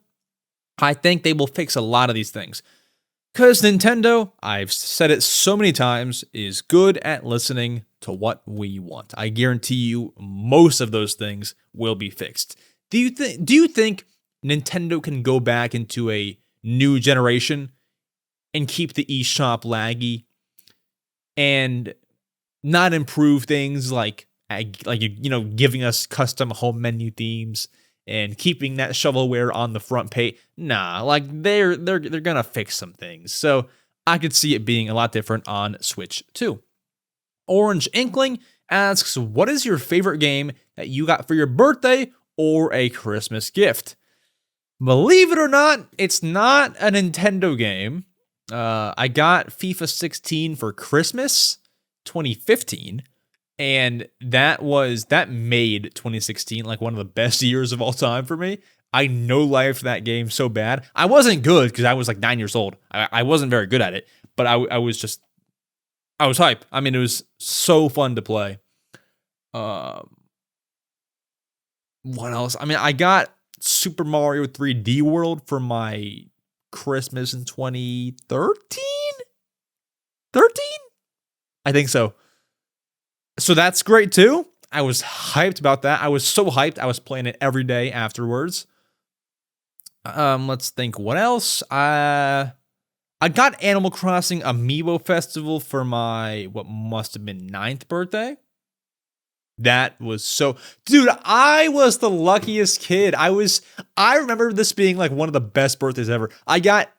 I think they will fix a lot of these things. Because Nintendo, I've said it so many times, is good at listening to what we want. I guarantee you most of those things will be fixed. Do you think Nintendo can go back into a new generation and keep the eShop laggy and not improve things like you know, giving us custom home menu themes and keeping that shovelware on the front page? Nah, like they're gonna fix some things. So I could see it being a lot different on Switch 2. Orange Inkling asks, what is your favorite game that you got for your birthday or a Christmas gift? Believe it or not, it's not a Nintendo game. I got FIFA 16 for Christmas 2015, and that made 2016 like one of the best years of all time for me. I no-lifed that game so bad. I wasn't good because I was like 9 years old. I wasn't very good at it, but I was hype. I mean, it was so fun to play. What else? I mean, I got Super Mario 3D World for my Christmas in 2013? 13? I think so. So that's great too. I was hyped about that. I was so hyped. I was playing it every day afterwards. Let's think. What else? I got Animal Crossing Amiibo Festival for my, what must have been 9th birthday. That was so, dude, I was the luckiest kid. I remember this being like one of the best birthdays ever. I got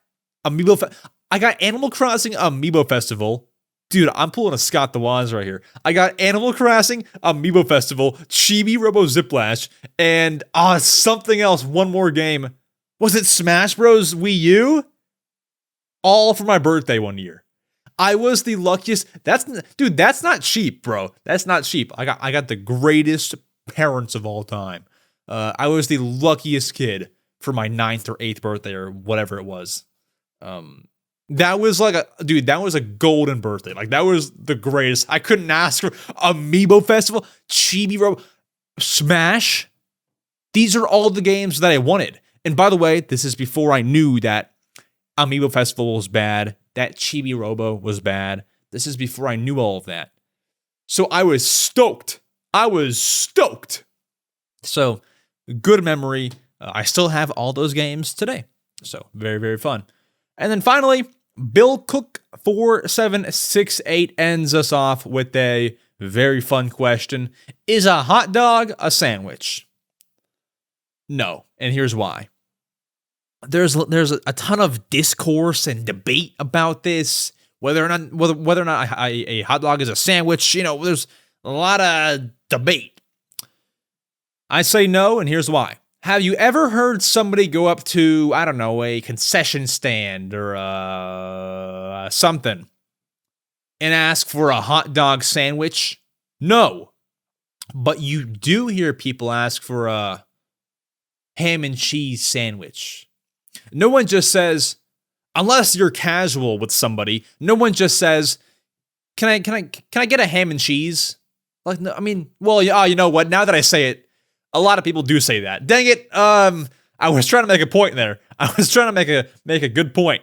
Animal Crossing Amiibo Festival. Dude, I'm pulling a Scott the Waz right here. I got Animal Crossing Amiibo Festival, Chibi Robo Ziplash, and something else, one more game. Was it Smash Bros. Wii U? All for my birthday one year. I was the luckiest. That's not cheap, bro. That's not cheap. I got the greatest parents of all time. I was the luckiest kid for my 9th or 8th birthday or whatever it was. That was like that was a golden birthday. Like that was the greatest. I couldn't ask for Amiibo Festival, Chibi Robo, Smash. These are all the games that I wanted. And by the way, this is before I knew that Amiibo Festival was bad, that Chibi Robo was bad. This is before I knew all of that. So I was stoked. So, good memory. I still have all those games today. So, very, very fun. And then finally, Bill Cook 4768 ends us off with a very fun question. Is a hot dog a sandwich? No, and here's why. There's a ton of discourse and debate about this, whether or not a hot dog is a sandwich. You know, there's a lot of debate. I say no, and here's why. Have you ever heard somebody go up to, I don't know, a concession stand or something and ask for a hot dog sandwich? No. But you do hear people ask for a ham and cheese sandwich. No one just says, unless you're casual with somebody, no one just says, can I get a ham and cheese? Like, no, I mean, well, you know what? Now that I say it, a lot of people do say that. Dang it. I was trying to make a point there. I was trying to make a good point.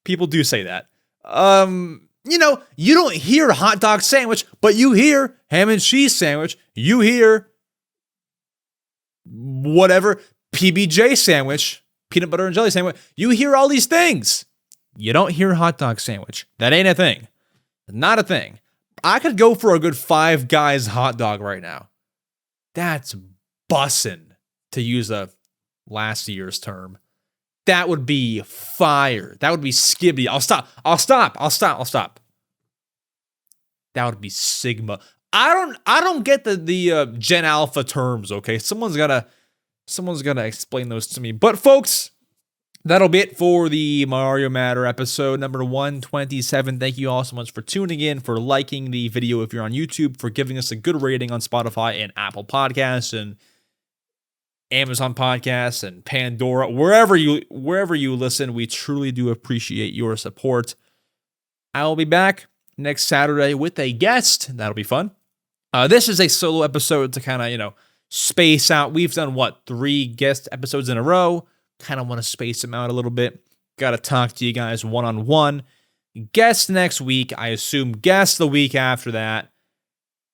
People do say that. You know, you don't hear hot dog sandwich, but you hear ham and cheese sandwich. You hear whatever, PBJ sandwich, peanut butter and jelly sandwich. You hear all these things. You don't hear hot dog sandwich. That ain't a thing. Not a thing. I could go for a good Five Guys hot dog right now. That's bussin', to use a last year's term. That would be fire. That would be skibby. I'll stop. That would be Sigma. I don't get the Gen Alpha terms, okay? Someone's gotta explain those to me. But folks, that'll be it for the Mario Matter episode number 127. Thank you all so much for tuning in, for liking the video if you're on YouTube, for giving us a good rating on Spotify and Apple Podcasts and Amazon Podcasts and Pandora, wherever you listen. We truly do appreciate your support. I will be back next Saturday with a guest. That'll be fun. This is a solo episode to kind of, space out. We've done 3 guest episodes in a row. Kind of want to space them out a little bit. Got to talk to you guys one-on-one. Guest next week. I assume guest the week after that.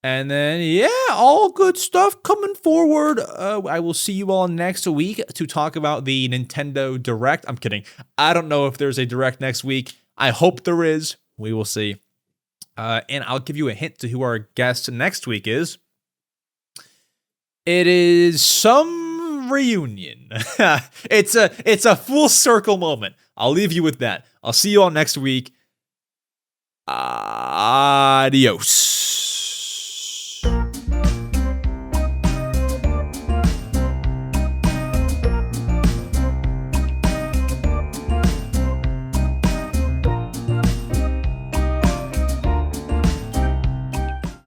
And then, all good stuff coming forward. I will see you all next week to talk about the Nintendo Direct. I'm kidding. I don't know if there's a Direct next week. I hope there is. We will see. And I'll give you a hint to who our guest next week is. It is some reunion. It's a full circle moment. I'll leave you with that. I'll see you all next week. Adios.